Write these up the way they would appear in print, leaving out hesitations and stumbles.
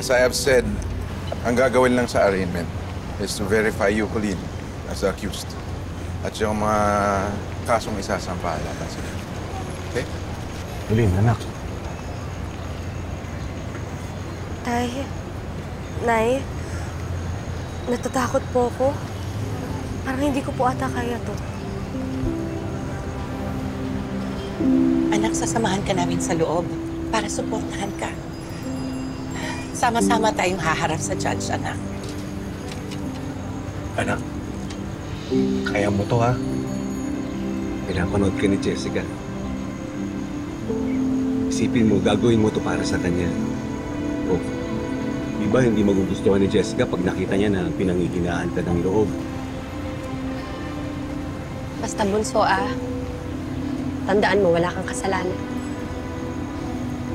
As I have said, ang gagawin lang sa arraignment is to verify you, Colleen, as the accused. At yung mga kasong isasampa laban sa inyo. Okay? Colleen, anak. Tay, Nay, natatakot po ako. Parang hindi ko po ata kaya to. Anak, sasamahan ka namin sa loob para suportahan ka. Sama-sama tayong haharap sa judge, anak. Anak, kaya mo to, ha? Pinapanood ka ni Jessica. Isipin mo, gagawin mo to para sa kanya. O, di ba hindi magugustuhan ni Jessica pag nakita niya na pinanghihinaan ka ng loob? Basta bunso, tandaan mo, wala kang kasalanan.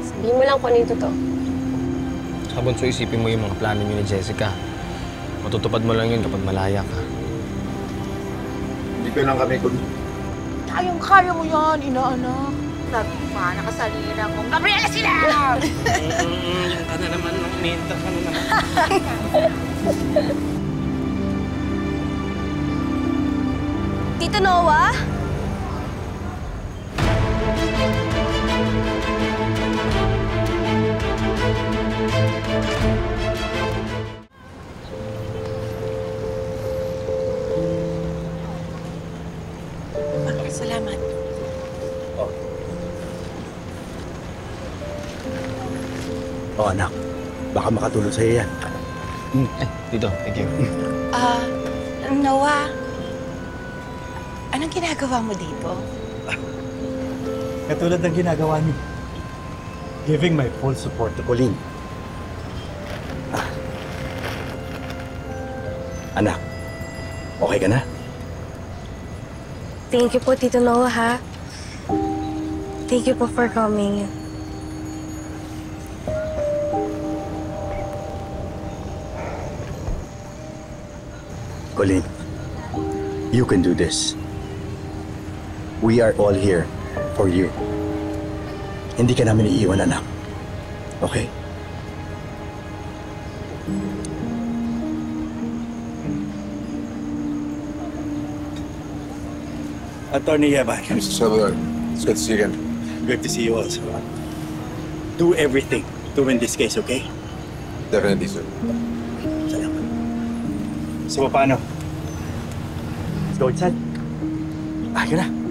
Sabihin mo lang kung ano yung totoo. Sa bunso, isipin mo yung mga plano niyo ni Jessica. Matutupad mo lang yun kapag malaya ka. Hindi ko lang kami, Colleen. Kayang-kaya mo yan, inaanak. Sabi ko pa, nakasalina kong Gabriela sila! Yan ka na naman, minta ka na naman. Tito Noah? Salamat. O, anak. Baka makatulong sa'yo yan. Tito, thank you. Noah, anong ginagawa mo dito? Katulad ng ginagawa niyo. Giving my full support to Colleen. Anak, okay ka na? Thank you po, Tito Noah, ha? Thank you po for coming. Colleen, you can do this. We are all here for you. Hindi ka namin iiwan, anak. Okay? Attorney Yeban, Mr. Salvador, it's good to see you again. good to see you also. Do everything to win this case, okay? Definitely, sir. Salamat. So, paano? Let's go inside. Ayun na.